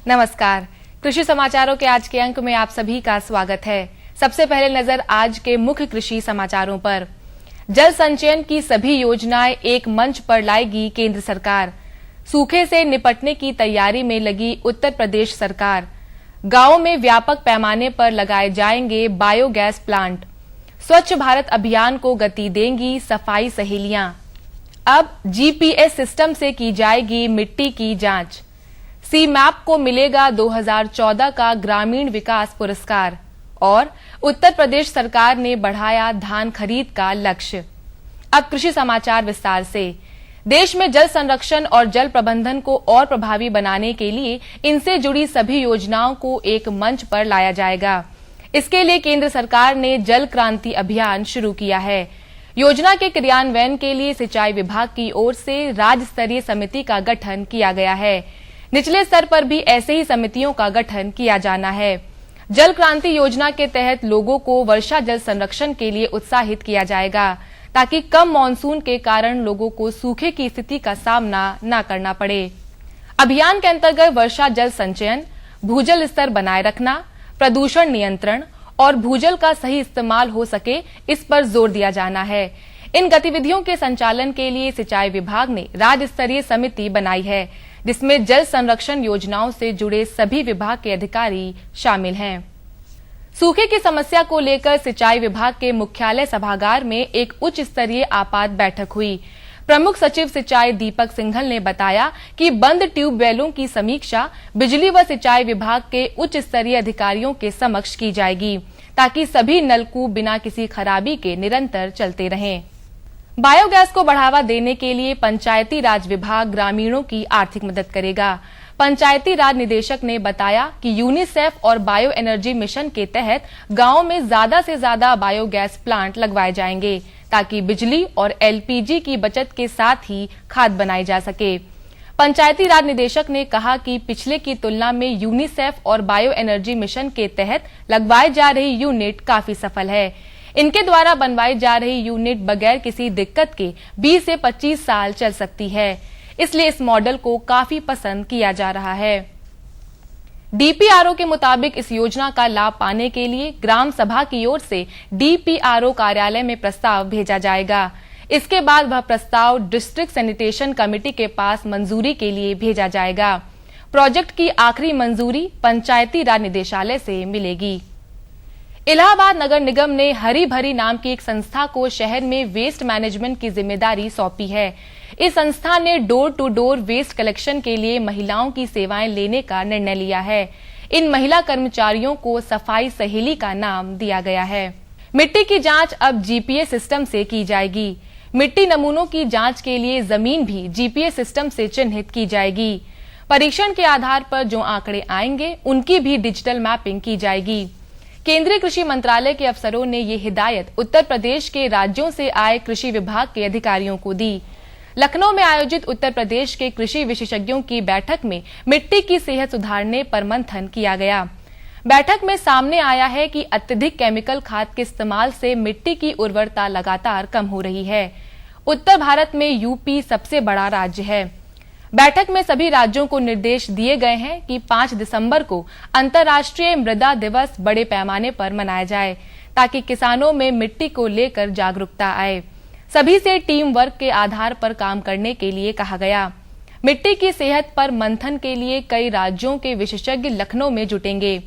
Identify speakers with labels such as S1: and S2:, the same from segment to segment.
S1: नमस्कार। कृषि समाचारों के आज के अंक में आप सभी का स्वागत है। सबसे पहले नजर आज के मुख्य कृषि समाचारों पर। जल संचयन की सभी योजनाएं एक मंच पर लाएगी केंद्र सरकार। सूखे से निपटने की तैयारी में लगी उत्तर प्रदेश सरकार। गांवों में व्यापक पैमाने पर लगाए जाएंगे बायोगैस प्लांट। स्वच्छ भारत अभियान को गति देंगी सफाई सहेलियां। अब जीपीएस सिस्टम से की जाएगी मिट्टी की जांच। सी मैप को मिलेगा 2014 का ग्रामीण विकास पुरस्कार। और उत्तर प्रदेश सरकार ने बढ़ाया धान खरीद का लक्ष्य। अब कृषि समाचार विस्तार से। देश में जल संरक्षण और जल प्रबंधन को और प्रभावी बनाने के लिए इनसे जुड़ी सभी योजनाओं को एक मंच पर लाया जाएगा। इसके लिए केंद्र सरकार ने जल क्रांति अभियान शुरू किया है। योजना के क्रियान्वयन के लिए सिंचाई विभाग की ओर से राज्य स्तरीय समिति का गठन किया गया है। निचले स्तर पर भी ऐसे ही समितियों का गठन किया जाना है। जल क्रांति योजना के तहत लोगों को वर्षा जल संरक्षण के लिए उत्साहित किया जाएगा, ताकि कम मानसून के कारण लोगों को सूखे की स्थिति का सामना न करना पड़े। अभियान के अंतर्गत वर्षा जल संचयन, भूजल स्तर बनाए रखना, प्रदूषण नियंत्रण और भूजल का सही इस्तेमाल हो सके, इस पर जोर दिया जाना है। इन गतिविधियों के संचालन के लिए सिंचाई विभाग ने राज्य स्तरीय समिति बनाई है, जिसमें जल संरक्षण योजनाओं से जुड़े सभी विभाग के अधिकारी शामिल हैं। सूखे की समस्या को लेकर सिंचाई विभाग के मुख्यालय सभागार में एक उच्च स्तरीय आपात बैठक हुई। प्रमुख सचिव सिंचाई दीपक सिंघल ने बताया कि बंद ट्यूबवेलों की समीक्षा बिजली व सिंचाई विभाग के उच्च स्तरीय अधिकारियों के समक्ष की जाएगी, ताकि सभी नलकूप बिना किसी खराबी के निरंतर चलते रहें। बायोगैस को बढ़ावा देने के लिए पंचायती राज विभाग ग्रामीणों की आर्थिक मदद करेगा। पंचायती राज निदेशक ने बताया कि यूनिसेफ और बायो एनर्जी मिशन के तहत गांवों में ज्यादा से ज्यादा बायोगैस प्लांट लगवाए जाएंगे, ताकि बिजली और एलपीजी की बचत के साथ ही खाद बनाई जा सके। पंचायती राज निदेशक ने कहा कि पिछले की तुलना में यूनिसेफ और बायो एनर्जी मिशन के तहत लगवाई जा रही यूनिट काफी सफल है। इनके द्वारा बनवाई जा रही यूनिट बगैर किसी दिक्कत के 20 से 25 साल चल सकती है, इसलिए इस मॉडल को काफी पसंद किया जा रहा है। डीपीआरओ के मुताबिक इस योजना का लाभ पाने के लिए ग्राम सभा की ओर से डीपीआरओ कार्यालय में प्रस्ताव भेजा जाएगा। इसके बाद वह प्रस्ताव डिस्ट्रिक्ट सैनिटेशन कमेटी के पास मंजूरी के लिए भेजा जाएगा। प्रोजेक्ट की आखिरी मंजूरी पंचायती राज निदेशालय से मिलेगी। इलाहाबाद नगर निगम ने हरी भरी नाम की एक संस्था को शहर में वेस्ट मैनेजमेंट की जिम्मेदारी सौंपी है। इस संस्था ने door to door waste collection के लिए महिलाओं की सेवाएं लेने का निर्णय लिया है। इन महिला कर्मचारियों को सफाई सहेली का नाम दिया गया है। मिट्टी की जांच अब जीपीएस सिस्टम से की जाएगी। मिट्टी नमूनों की जांच के लिए जमीन भी जीपीएस सिस्टम से चिन्हित की जाएगी। परीक्षण के आधार पर जो आंकड़े आएंगे, उनकी भी डिजिटल मैपिंग की जाएगी। केंद्रीय कृषि मंत्रालय के अफसरों ने ये हिदायत उत्तर प्रदेश के राज्यों से आए कृषि विभाग के अधिकारियों को दी। लखनऊ में आयोजित उत्तर प्रदेश के कृषि विशेषज्ञों की बैठक में मिट्टी की सेहत सुधारने पर मंथन किया गया। बैठक में सामने आया है कि अत्यधिक केमिकल खाद के इस्तेमाल से मिट्टी की उर्वरता लगातार कम हो रही है। उत्तर भारत में यूपी सबसे बड़ा राज्य है। बैठक में सभी राज्यों को निर्देश दिए गए हैं कि 5 दिसंबर को अंतर्राष्ट्रीय मृदा दिवस बड़े पैमाने पर मनाया जाए, ताकि किसानों में मिट्टी को लेकर जागरूकता आए। सभी से टीम वर्क के आधार पर काम करने के लिए कहा गया। मिट्टी की सेहत पर मंथन के लिए कई राज्यों के विशेषज्ञ लखनऊ में जुटेंगे।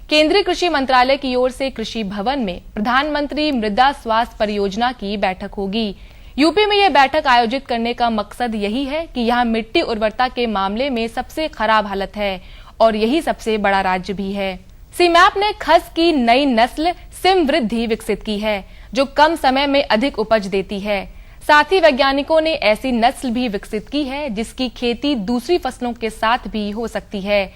S1: केंद्रीय कृषि मंत्रालय की ओर से कृषि भवन में प्रधानमंत्री मृदा स्वास्थ्य परियोजना की बैठक होगी। यूपी में यह बैठक आयोजित करने का मकसद यही है कि यहां मिट्टी उर्वरता के मामले में सबसे खराब हालत है और यही सबसे बड़ा राज्य भी है। सीमैप ने खस की नई नस्ल सिम वृद्धि विकसित की है, जो कम समय में अधिक उपज देती है। साथ ही वैज्ञानिकों ने ऐसी नस्ल भी विकसित की है जिसकी खेती दूसरी फसलों के साथ भी हो सकती है।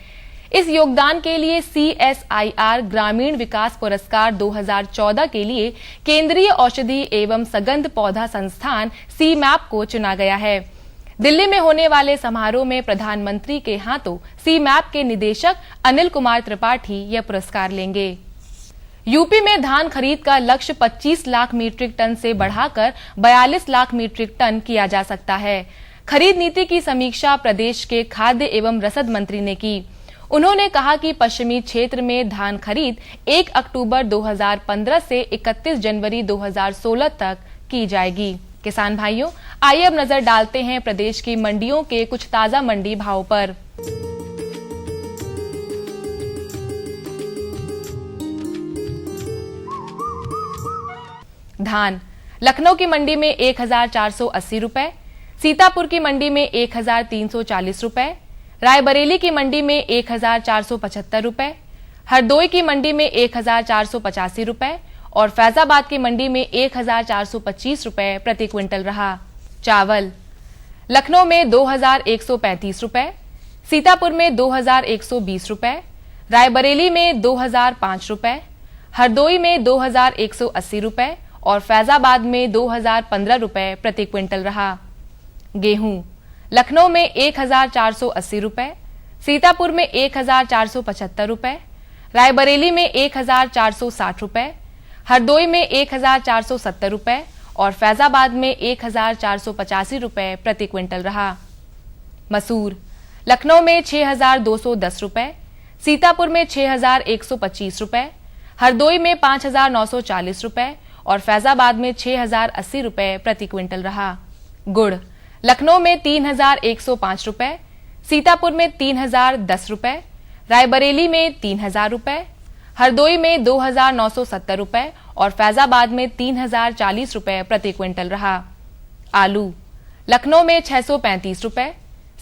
S1: इस योगदान के लिए CSIR ग्रामीण विकास पुरस्कार 2014 के लिए केंद्रीय औषधि एवं सगंध पौधा संस्थान सीमैप को चुना गया है। दिल्ली में होने वाले समारोह में प्रधानमंत्री के हाथों सीमैप के निदेशक अनिल कुमार त्रिपाठी यह पुरस्कार लेंगे। यूपी में धान खरीद का लक्ष्य 25 लाख मीट्रिक टन से बढ़ाकर 42 लाख मीट्रिक टन किया जा सकता है। खरीद नीति की समीक्षा प्रदेश के खाद्य एवं रसद मंत्री ने की। उन्होंने कहा कि पश्चिमी क्षेत्र में धान खरीद 1 अक्टूबर 2015 से 31 जनवरी 2016 तक की जाएगी। किसान भाइयों, आइए अब नजर डालते हैं प्रदेश की मंडियों के कुछ ताजा मंडी भाव पर। धान लखनऊ की मंडी में 1480 रुपए, सीतापुर की मंडी में 1340 रुपए, रायबरेली की मंडी में 1475 रुपए, हरदोई की मंडी में 1485 रुपए और फैजाबाद की मंडी में 1425 रुपए प्रति क्विंटल रहा। चावल लखनऊ में 2135 रुपए, सीतापुर में 2120 रुपए, रायबरेली में 2005 रुपए, हरदोई में 2180 रुपए और फैजाबाद में 2015 रुपए प्रति क्विंटल रहा। गेहूं लखनऊ में 1480 रुपए, सीतापुर में 1475 रुपए, रायबरेली में 1460 रुपए, हरदोई में 1470 रुपए और फैजाबाद में 1485 रुपए प्रति क्विंटल रहा। मसूर लखनऊ में 6210 रुपए, सीतापुर में 6125 रुपए, हरदोई में 5940 रुपए और फैजाबाद में 6080 रुपए प्रति क्विंटल रहा। गुड़ लखनऊ में 3105 रुपए, सीतापुर में 3010 रुपए, रायबरेली में 3000 रुपए, हरदोई में 2970 रुपए और फैजाबाद में 3040 रुपए प्रति क्विंटल रहा। आलू लखनऊ में 635 रुपए,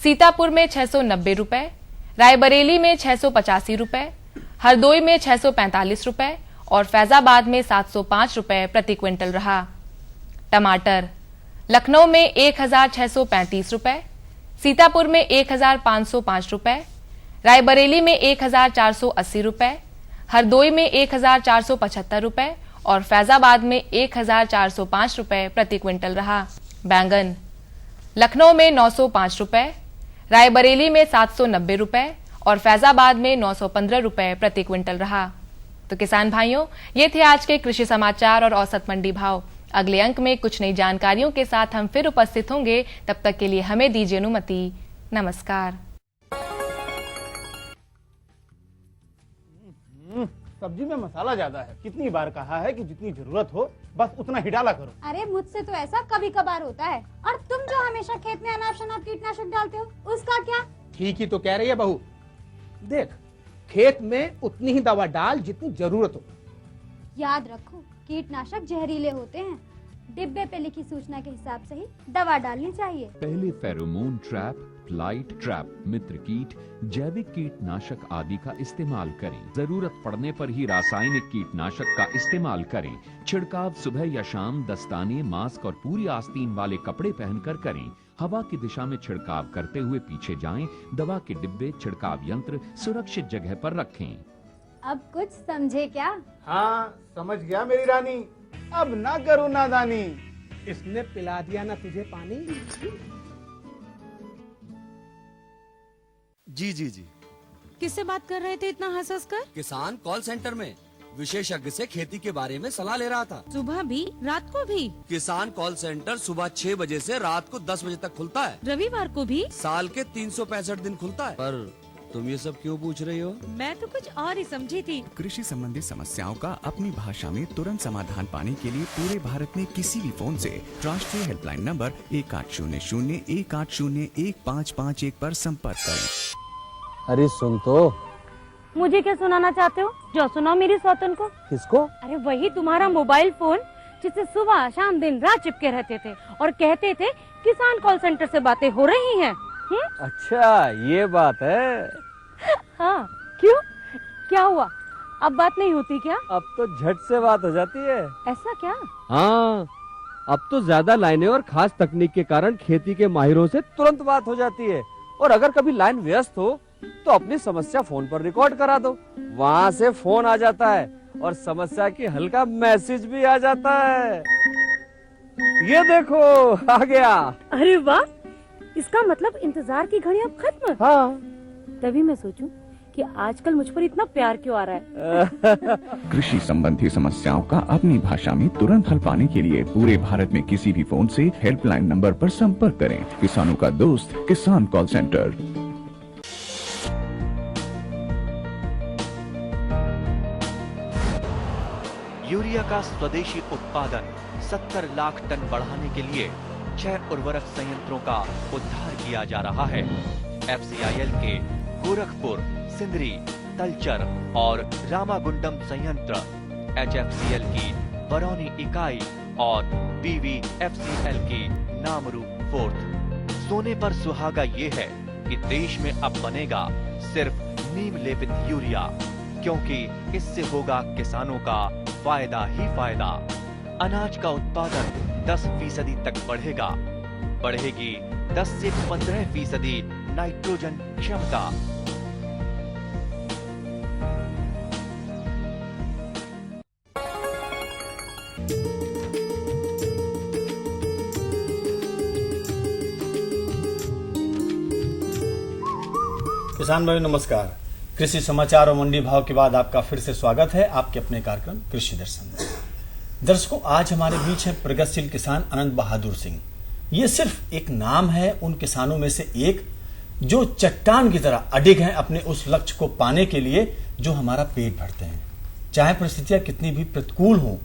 S1: सीतापुर में 690 रुपए, रायबरेली में 685 रुपए, हरदोई में 645 रुपए और फैजाबाद में 705 रुपए प्रति क्विंटल रहा। टमाटर लखनऊ में 1635 रुपए, सीतापुर में 1505 रुपए, रायबरेली में 1480 रुपए, हरदोई में 1475 रुपए और फैजाबाद में 1405 रुपए प्रति क्विंटल रहा। बैंगन लखनऊ में 905 रुपए, रायबरेली में 790 रुपए और फैजाबाद में 915 रुपए प्रति क्विंटल रहा। तो किसान भाइयों, ये थे आज के कृषि समाचार और औसत मंडी भाव। अगले अंक में कुछ नई जानकारियों के साथ हम फिर उपस्थित होंगे। तब तक के लिए हमें दीजिए अनुमति। नमस्कार।
S2: सब्जी में मसाला ज्यादा है। कितनी बार कहा है कि जितनी जरूरत हो बस उतना ही डाला करो।
S3: अरे मुझसे तो ऐसा कभी कभार होता है। और तुम जो हमेशा खेत में अनाप शनाप कीटनाशक डालते हो, उसका क्या?
S2: ठीक ही तो कह रही है बहू। देख, खेत में उतनी ही दवा डाल जितनी जरूरत हो।
S3: याद रखो, कीटनाशक जहरीले होते हैं। डिब्बे पे लिखी सूचना के हिसाब से ही दवा डालनी चाहिए।
S4: पहले फेरोमोन ट्रैप, फ्लाइट ट्रैप, मित्र कीट, जैविक कीटनाशक आदि का इस्तेमाल करें। जरूरत पड़ने पर ही रासायनिक कीटनाशक का इस्तेमाल करें। छिड़काव सुबह या शाम दस्ताने, मास्क और पूरी आस्तीन वाले कपड़े पहनकर करें। हवा की दिशा में छिड़काव करते हुए पीछे जाएं। दवा के डिब्बे, छिड़काव यंत्र सुरक्षित जगह पर रखें।
S3: अब कुछ समझे क्या?
S2: हाँ, समझ गया मेरी रानी। अब ना करूँ नादानी। इसने पिला दिया ना तुझे पानी।
S5: जी जी जी।
S6: किससे बात कर रहे थे इतना हंस हंस कर?
S5: किसान कॉल सेंटर में विशेषज्ञ से खेती के बारे में सलाह ले रहा था।
S6: सुबह भी, रात को भी?
S5: किसान कॉल सेंटर सुबह 6 बजे से रात को 10 बजे तक खुलता है।
S6: रविवार को भी?
S5: साल के 365 दिन खुलता है। पर तुम ये सब क्यों पूछ रही हो?
S6: मैं तो कुछ और ही समझी थी।
S7: कृषि संबंधी समस्याओं का अपनी भाषा में तुरंत समाधान पाने के लिए पूरे भारत में किसी भी फोन से राष्ट्रीय हेल्पलाइन नंबर 1800-180-1551 पर संपर्क करें।
S2: अरे सुन तो।
S6: मुझे क्या सुनाना चाहते हो? जो सुनाओ मेरी सौतन को।
S2: किसको?
S6: अरे वही तुम्हारा मोबाइल फोन जिससे सुबह शाम दिन रात चिपके रहते थे और कहते थे किसान कॉल सेंटर से बातें हो रही हैं।
S2: अच्छा, ये बात है।
S6: हाँ, क्यों? क्या हुआ? अब बात नहीं होती क्या?
S8: अब तो झट से बात हो जाती है।
S6: ऐसा क्या?
S8: हाँ, अब तो ज्यादा लाइनें और खास तकनीक के कारण खेती के माहिरों से तुरंत बात हो जाती है। और अगर कभी लाइन व्यस्त हो तो अपनी समस्या फोन पर रिकॉर्ड करा दो, वहाँ से फोन आ जाता है और समस्या की हल का मैसेज भी आ जाता है। ये देखो, आ गया।
S6: अरे वाह, इसका मतलब इंतजार की घड़ी अब खत्म।
S8: हाँ,
S6: तभी मैं सोचूं कि आजकल मुझ पर इतना प्यार क्यों आ रहा है।
S7: कृषि संबंधी समस्याओं का अपनी भाषा में तुरंत हल पाने के लिए पूरे भारत में किसी भी फोन से हेल्पलाइन नंबर पर संपर्क करें। किसानों का दोस्त किसान कॉल सेंटर।
S9: का स्वदेशी उत्पादन 70 लाख टन बढ़ाने के लिए 6 उर्वरक संयंत्रों का उद्धार किया जा रहा है। FCIL के गोरखपुर, सिंदरी, तलचर और रामागुंडम संयंत्र, HFCL की बरौनी इकाई और BVFCL की नामरू फोर्थ। सोने पर सुहागा ये है कि देश में अब बनेगा सिर्फ नीम लेपित यूरिया, क्योंकि इससे होगा किसानों का फायदा ही फायदा। अनाज का उत्पादन 10% तक बढ़ेगा। बढ़ेगी 10 से 15% नाइट्रोजन क्षमता।
S2: किसान भाई नमस्कार। कृषि समाचार और मंडी भाव के बाद आपका फिर से स्वागत है आपके अपने कार्यक्रम कृषि दर्शन। दर्शकों, आज हमारे बीच है प्रगतिशील किसान अनंत बहादुर सिंह। ये सिर्फ एक नाम है उन किसानों में से एक जो चट्टान की तरह अडिग हैं अपने उस लक्ष्य को पाने के लिए जो हमारा पेट भरते हैं। चाहे परिस्थितियां कितनी भी प्रतिकूल हों,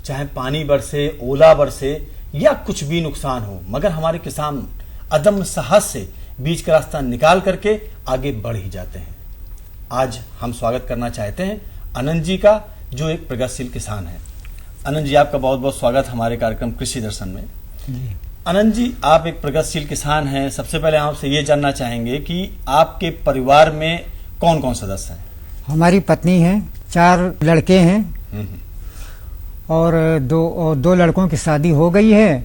S2: चाहे पानी बरसे, ओला बरसे या कुछ भी नुकसान हो, मगर हमारे किसान अदम्य साहस से बीच का रास्ता निकाल करके आगे बढ़ ही जाते हैं। आज हम स्वागत करना चाहते हैं अनंत जी का, जो एक प्रगतिशील किसान है। अनंत जी, आपका बहुत बहुत स्वागत हमारे कार्यक्रम कृषि दर्शन में। अनंत जी, आप एक प्रगतिशील किसान हैं। सबसे पहले आपसे ये जानना चाहेंगे कि आपके परिवार में कौन कौन सदस्य हैं?
S10: हमारी पत्नी है, 4 लड़के हैं और दो लड़कों की शादी हो गई है,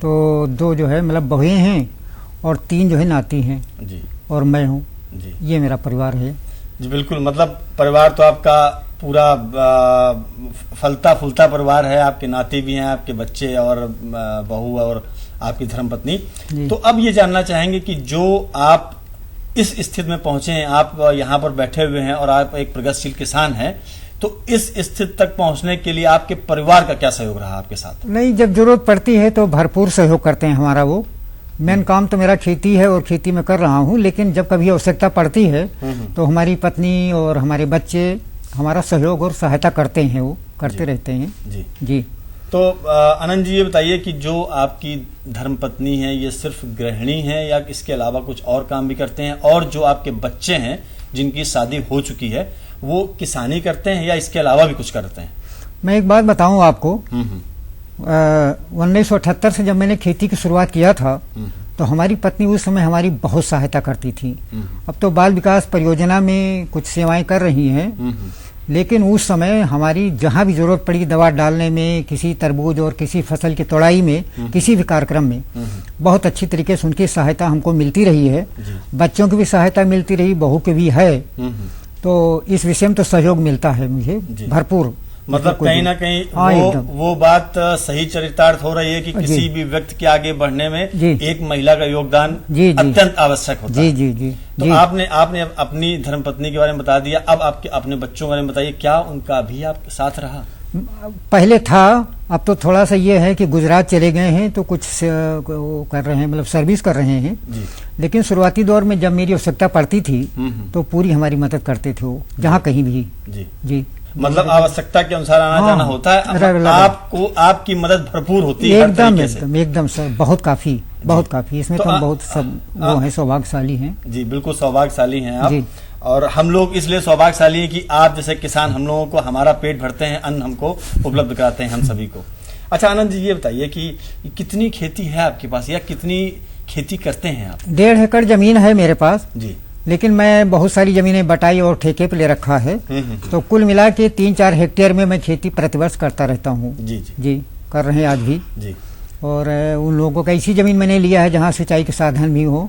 S10: तो 2 जो है मतलब बहुएं हैं और 3 जो है नाती हैं जी, और मैं हूँ जी। ये मेरा परिवार है
S2: जी। बिल्कुल, मतलब परिवार तो आपका पूरा फलता फूलता परिवार है। आपके नाती भी हैं, आपके बच्चे और बहू और आपकी धर्मपत्नी। तो अब ये जानना चाहेंगे कि जो आप इस स्थिति में पहुंचे हैं, आप यहाँ पर बैठे हुए हैं और आप एक प्रगतिशील किसान हैं, तो इस स्थिति तक पहुंचने के लिए आपके परिवार का क्या सहयोग रहा आपके साथ?
S10: नहीं, जब जरूरत पड़ती है तो भरपूर सहयोग करते हैं हमारा। वो मेन काम तो मेरा खेती है और खेती में कर रहा हूँ, लेकिन जब कभी आवश्यकता पड़ती है तो हमारी पत्नी और हमारे बच्चे हमारा सहयोग और सहायता करते हैं, वो करते रहते हैं
S2: जी
S10: जी।
S2: तो अनंत जी, ये बताइए कि जो आपकी धर्मपत्नी है, ये सिर्फ गृहिणी है या इसके अलावा कुछ और काम भी करते हैं? और जो आपके बच्चे हैं जिनकी शादी हो चुकी है, वो किसानी करते हैं या इसके अलावा भी कुछ करते हैं?
S10: मैं एक बात बताऊं आपको, 1978 से जब मैंने खेती की शुरुआत किया था तो हमारी पत्नी उस समय हमारी बहुत सहायता करती थी। अब तो बाल विकास परियोजना में कुछ सेवाएं कर रही हैं, लेकिन उस समय हमारी जहां भी जरूरत पड़ी दवा डालने में, किसी तरबूज और किसी फसल की तोड़ाई में, किसी भी कार्यक्रम में बहुत अच्छी तरीके से उनकी सहायता हमको मिलती रही है। बच्चों की भी सहायता मिलती रही, बहू की भी है। तो इस विषय में तो सहयोग मिलता है मुझे भरपूर।
S2: मतलब कहीं ना कहीं वो बात सही चरितार्थ हो रही है कि किसी भी व्यक्ति के आगे बढ़ने में एक महिला का योगदान अत्यंत आवश्यक होता है।
S10: जी जी।
S2: तो आपने अपनी धर्मपत्नी के बारे में बता दिया, अब आपके अपने बच्चों के बारे में बताइए, क्या उनका भी आपके साथ रहा?
S10: पहले था, अब तो थोड़ा सा ये है कि गुजरात चले गए हैं तो कुछ कर रहे हैं, मतलब सर्विस कर रहे हैं जी। लेकिन शुरुआती दौर में जब मेरी आवश्यकता पड़ती थी तो पूरी हमारी मदद करते थे वो, जहाँ कहीं भी जी।
S2: मतलब आवश्यकता के अनुसार आना जाना होता है। आपको आपकी मदद भरपूर होती है?
S10: एकदम सर, बहुत काफी इसमें तो हम बहुत सब वो है, सौभाग्यशाली हैं
S2: जी। बिल्कुल सौभाग्यशाली हैं आप, और हम लोग इसलिए सौभाग्यशाली हैं कि आप जैसे किसान हम लोगों को हमारा पेट भरते हैं, अन्न हमको उपलब्ध कराते हैं हम सभी को। अच्छा आनंद जी, ये बताइए कि कितनी खेती है आपके पास या कितनी खेती करते हैं आप?
S10: 1.5 एकड़ जमीन है मेरे पास
S2: जी,
S10: लेकिन मैं बहुत सारी जमीनें बटाई और ठेके पे ले रखा है। तो कुल मिला के 3-4 हेक्टेयर में मैं खेती प्रतिवर्ष करता रहता हूँ जी, कर रहे हैं आज भी जी। और उन लोगों का ऐसी जमीन मैंने लिया है जहाँ सिंचाई के साधन भी हो,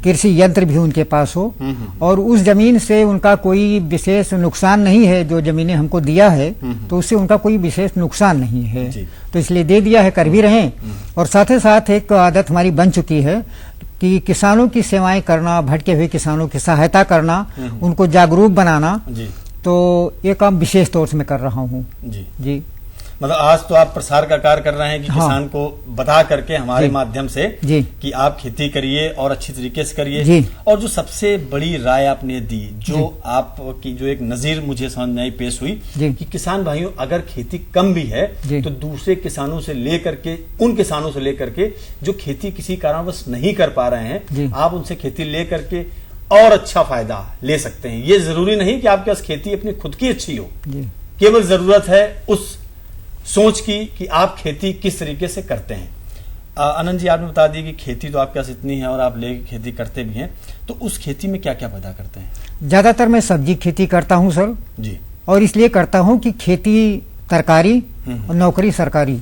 S10: कृषि यंत्र भी उनके पास हो, और उस जमीन से उनका कोई विशेष नुकसान नहीं है। जो जमीनें हमको दिया है तो उससे उनका कोई विशेष नुकसान नहीं है, तो इसलिए दे दिया है, कर भी रहे। और साथ ही साथ एक आदत हमारी बन चुकी है कि किसानों की सेवाएं करना, भटके हुए किसानों की सहायता करना, उनको जागरूक बनाना, तो ये काम विशेष तौर से मैं कर रहा हूँ जी।
S2: मतलब आज तो आप प्रसार का कार्य कर रहे हैं कि
S10: हाँ।
S2: किसान को बता करके हमारे
S10: जी।
S2: माध्यम से
S10: जी।
S2: कि आप खेती करिए और अच्छी तरीके से करिए।
S10: जी।
S2: और जो सबसे बड़ी राय आपने दी, जो आपकी जो एक नजीर मुझे समझ में आई, पेश हुई
S10: जी।
S2: कि किसान भाइयों अगर खेती कम भी है
S10: जी।
S2: तो दूसरे किसानों से लेकर के, उन किसानों से लेकर के जो खेती किसी कारणवश नहीं कर पा रहे
S10: जी।
S2: हैं, आप उनसे खेती लेकर के और अच्छा फायदा ले सकते हैं। ये जरूरी नहीं कि आपके पास खेती अपनी खुद की अच्छी हो,
S10: जी।
S2: केवल जरूरत है उस सोच की कि आप खेती किस तरीके से करते हैं। आनंद जी, आपने बता दी कि खेती तो आपके पास इतनी है और आप लेके खेती करते भी हैं, तो उस खेती में क्या क्या पैदा करते हैं?
S10: ज्यादातर मैं सब्जी खेती करता हूँ सर
S2: जी।
S10: और इसलिए करता हूँ कि खेती तरकारी और नौकरी सरकारी।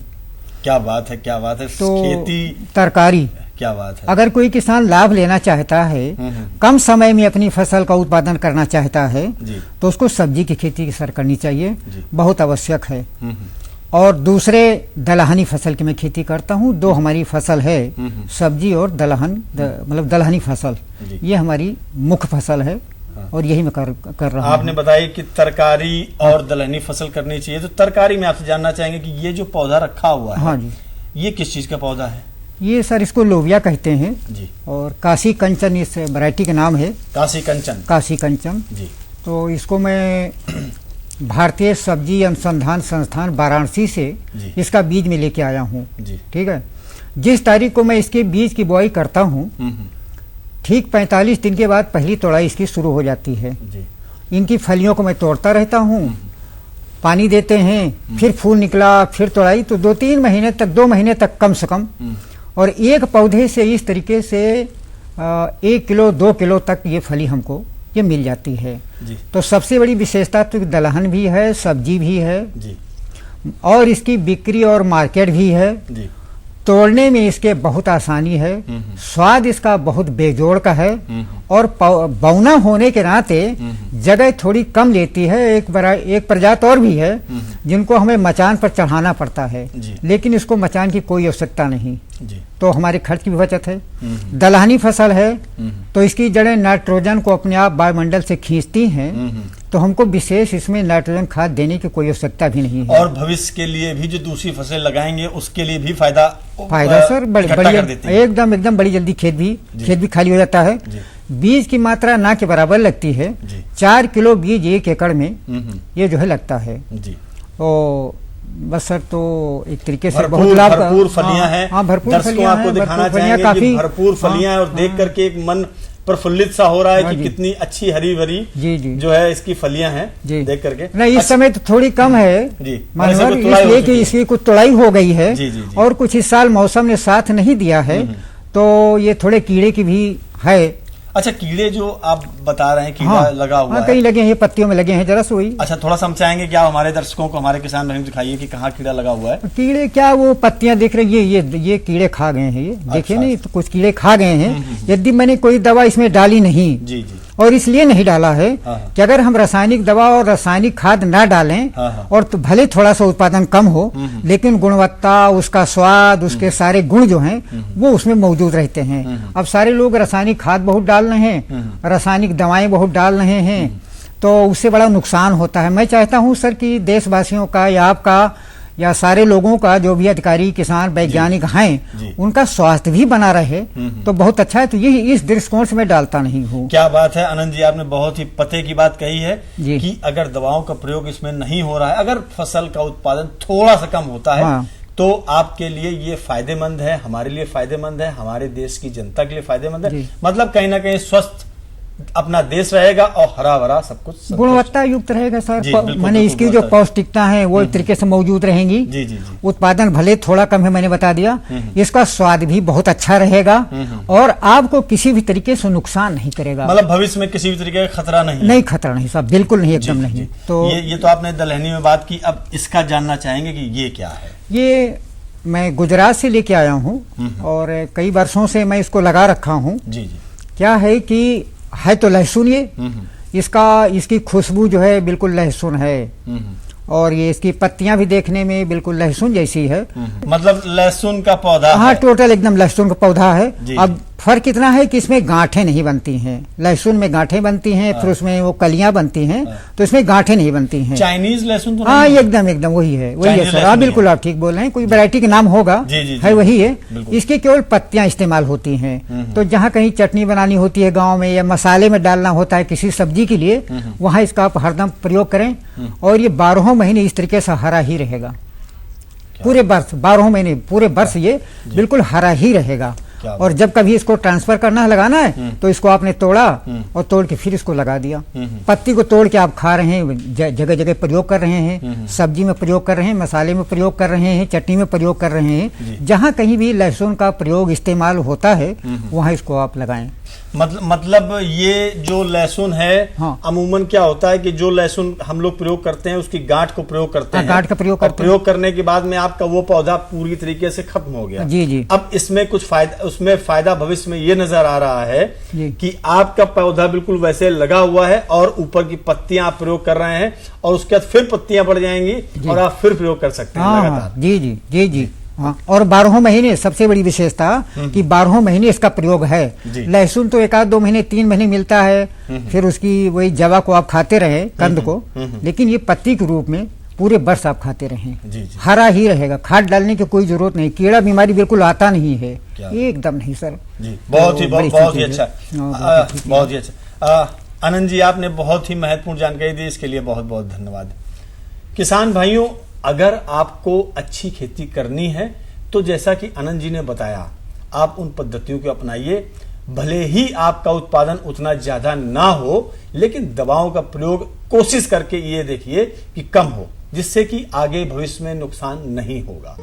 S2: क्या बात है, क्या बात है।
S10: तो
S2: खेती
S10: तरकारी,
S2: क्या बात है।
S10: अगर कोई किसान लाभ लेना चाहता है, कम समय में अपनी फसल का उत्पादन करना चाहता है,
S2: जी।
S10: तो उसको सब्जी की खेती सर करनी चाहिए,
S2: जी।
S10: बहुत आवश्यक है। और दूसरे दलहनी फसल की मैं खेती करता हूँ। दो हमारी फसल है, सब्जी और दलहन, मतलब दलहनी फसल,
S2: जी।
S10: ये हमारी मुख्य फसल है और यही मैं कर रहा हूँ।
S2: आपने बताया कि तरकारी और दलहनी फसल करनी चाहिए, तो तरकारी में आपसे जानना चाहेंगे कि ये जो पौधा रखा हुआ है,
S10: हाँ जी,
S2: ये किस चीज का पौधा है?
S10: ये सर इसको लोबिया कहते हैं
S2: जी।
S10: और काशी कंचन इस वैरायटी का नाम है।
S2: काशी कंचन।
S10: काशी कंचन।
S2: जी।
S10: तो इसको मैं भारतीय सब्जी अनुसंधान संस्थान वाराणसी से
S2: जी।
S10: इसका बीज में लेके आया हूँ।
S2: जी।
S10: ठीक है। जिस तारीख को मैं इसके बीज की बुआई करता हूँ, ठीक 45 दिन के बाद पहली तोड़ाई इसकी शुरू हो जाती है।
S2: जी।
S10: इनकी फलियों को मैं तोड़ता रहता हूँ, पानी देते हैं, फिर फूल निकला, फिर तोड़ाई, तो 2-3 महीने तक, 2 महीने तक कम से कम। और एक पौधे से इस तरीके से 1 किलो 2 किलो तक ये फली हमको ये मिल जाती है।
S2: जी।
S10: तो सबसे बड़ी विशेषता तो दलहन भी है, सब्जी भी है,
S2: जी।
S10: और इसकी बिक्री और मार्केट भी है।
S2: जी।
S10: तोड़ने में इसके बहुत आसानी है, स्वाद इसका बहुत बेजोड़ का है, और बौना होने के नाते जगह थोड़ी कम लेती है। एक प्रजात और भी है जिनको हमें मचान पर चढ़ाना पड़ता है, लेकिन इसको मचान की कोई आवश्यकता नहीं, तो हमारे खर्च की भी बचत है। दलहनी फसल है तो इसकी जड़ें नाइट्रोजन को अपने आप वायुमंडल से खींचती हैं, तो हमको विशेष इसमें नाइट्रोजन खाद देने की कोई आवश्यकता भी नहीं है।
S2: और भविष्य के लिए भी जो दूसरी फसल लगाएंगे उसके लिए भी फायदा
S10: सर एकदम बड़ी जल्दी खेत भी खाली हो जाता है। बीज की मात्रा ना के बराबर लगती है। 4 किलो बीज 1 एकड़ में ये जो है लगता है। तो बस सर, तो एक तरीके से बहुत
S2: भरपूर फलियां हैं।
S10: हाँ, भरपूर
S2: दर्शकों
S10: फलियां
S2: आपको
S10: हैं,
S2: दिखाना
S10: भरपूर
S2: चाहेंगे
S10: काफी
S2: भरपूर फलियां हैं और देख करके एक मन प्रफुल्लित सा हो रहा है
S10: हाँ
S2: कि कितनी अच्छी हरी भरी
S10: जी
S2: जो है इसकी फलियां हैं देख करके।
S10: नहीं, इस समय तो थोड़ी कम है
S2: जी,
S10: मानवर, इसलिए कि इसकी कुछ तोड़ाई हो गई है। और कुछ इस साल मौसम ने साथ नहीं दिया है, तो ये थोड़े कीड़े की भी है।
S2: अच्छा, कीड़े जो आप बता रहे हैं, कीड़ा लगा हुआ है,
S10: कहीं लगे हैं, पत्तियों में लगे हैं, जरा से वही।
S2: अच्छा, थोड़ा समझाएंगे क्या हमारे दर्शकों को, हमारे किसान भाइयों को दिखाइए कि कहाँ कीड़ा लगा हुआ है।
S10: कीड़े क्या, वो पत्तियां देख रही है, ये कीड़े खा गए हैं, ये देखिए नहीं, तो कुछ कीड़े खा गए हैं। यदि मैंने कोई दवा इसमें डाली नहीं,
S2: जी।
S10: और इसलिए नहीं डाला है कि अगर हम रासायनिक दवा और रासायनिक खाद ना डालें, और तो भले थोड़ा सा उत्पादन कम हो, लेकिन गुणवत्ता, उसका स्वाद, उसके सारे गुण जो हैं वो उसमें मौजूद रहते हैं। अब सारे लोग रासायनिक खाद बहुत डाल रहे हैं, रासायनिक दवाएं बहुत डाल रहे हैं, तो उससे बड़ा नुकसान होता है। मैं चाहता हूं सर कि देशवासियों का या आपका या सारे लोगों का, जो भी अधिकारी, किसान, वैज्ञानिक हैं, उनका स्वास्थ्य भी बना रहे, तो बहुत अच्छा है। तो यही इस दृष्टिकोण से मैं डालता नहीं हूँ।
S2: क्या बात है आनंद जी, आपने बहुत ही पते की बात कही है कि अगर दवाओं का प्रयोग इसमें नहीं हो रहा है, अगर फसल का उत्पादन थोड़ा सा कम होता है, तो आपके लिए ये फायदेमंद है, हमारे लिए फायदेमंद है, हमारे देश की जनता के लिए फायदेमंद है। मतलब कहीं ना कहीं स्वस्थ अपना देश रहेगा और हरा भरा सब कुछ
S10: गुणवत्ता युक्त रहेगा सर। मैंने इसकी जो पौष्टिकता है वो एक तरीके से मौजूद रहेंगी।
S2: जी।
S10: उत्पादन भले थोड़ा कम है, मैंने बता दिया, इसका स्वाद भी बहुत अच्छा रहेगा और आपको किसी भी तरीके से नुकसान नहीं करेगा।
S2: मतलब भविष्य में किसी भी तरीके का खतरा नहीं?
S10: नहीं, खतरा नहीं साहब, बिल्कुल नहीं, एकदम नहीं।
S2: तो ये तो आपने दलहनी में बात की, अब इसका जानना चाहेंगे कि ये क्या है?
S10: ये मैं गुजरात से लेके आया हूँ और कई वर्षों से मैं इसको लगा रखा हूँ।
S2: जी।
S10: क्या है कि है तो लहसुन, ये इसकी खुशबू जो है बिल्कुल लहसुन है, और ये इसकी पत्तियां भी देखने में बिल्कुल लहसुन जैसी है।
S2: मतलब लहसुन का पौधा?
S10: हाँ, टोटल एकदम लहसुन का पौधा है। अब फर्क इतना है कि इसमें गांठें नहीं बनती हैं। लहसुन में गांठें बनती हैं, फिर उसमें वो कलियां बनती हैं, तो इसमें गांठें नहीं बनती हैं।
S2: चाइनीज लहसुन तो
S10: हाँ,
S2: नहीं है?
S10: एकदम एकदम वही है, वही है
S2: चाइनीज
S10: सर। हाँ,
S2: लहसुन
S10: बिल्कुल
S2: है।
S10: आप ठीक बोल रहे हैं। कोई वैरायटी का नाम होगा, है वही है। इसके केवल पत्तियां इस्तेमाल होती हैं। तो जहाँ कहीं चटनी बनानी होती है गाँव में, या मसाले में डालना होता है किसी सब्जी के लिए, वहाँ इसका आप हरदम प्रयोग करें। और ये 12 महीने इस तरीके से हरा ही रहेगा। पूरे वर्ष 12 महीने पूरे वर्ष ये बिल्कुल हरा ही रहेगा। और जब कभी इसको ट्रांसफर करना है, लगाना है, तो इसको आपने तोड़ा और तोड़ के फिर इसको लगा दिया। पत्ती को तोड़ के आप खा रहे हैं, जगह जगह प्रयोग कर रहे हैं, सब्जी में प्रयोग कर रहे हैं, मसाले में प्रयोग कर रहे हैं, चटनी में प्रयोग कर रहे हैं। जहाँ कहीं भी लहसुन का प्रयोग इस्तेमाल होता है, वहाँ इसको आप लगाएं।
S2: मतलब ये जो लहसुन है, अमूमन क्या होता है कि जो लहसुन हम लोग प्रयोग करते हैं उसकी गांठ को प्रयोग करते हैं।
S10: गांठ का प्रयोग करते हैं।
S2: प्रयोग करने के बाद में आपका वो पौधा पूरी तरीके से खत्म हो गया।
S10: जी जी।
S2: अब इसमें कुछ फायदा, उसमें फायदा भविष्य में ये नजर आ रहा है कि आपका पौधा बिल्कुल वैसे लगा हुआ है और ऊपर की पत्तियां आप प्रयोग कर रहे हैं, और उसके बाद फिर पत्तियां बढ़ जाएंगी और आप फिर प्रयोग कर सकते हैं लगातार।
S10: जी जी जी जी। हाँ, और 12 महीने सबसे बड़ी विशेषता कि 12 महीने इसका प्रयोग है। लहसुन तो 1-2 महीने 3 महीने मिलता है, फिर उसकी वही जवा को आप खाते रहे, कंद को, लेकिन ये पत्ती के रूप में पूरे वर्ष आप खाते रहें। हरा ही रहेगा, खाद डालने की कोई जरूरत नहीं, कीड़ा बीमारी बिल्कुल आता नहीं है, एकदम नहीं सर।
S2: बहुत ही अच्छा, बहुत ही अच्छा। आनंद जी, आपने बहुत ही महत्वपूर्ण जानकारी दी, इसके लिए बहुत बहुत धन्यवाद। किसान भाइयों, अगर आपको अच्छी खेती करनी है तो जैसा कि आनंद जी ने बताया, आप उन पद्धतियों को अपनाइए। भले ही आपका उत्पादन उतना ज्यादा ना हो, लेकिन दवाओं का प्रयोग कोशिश करके ये देखिए कि कम हो, जिससे कि आगे भविष्य में नुकसान नहीं होगा।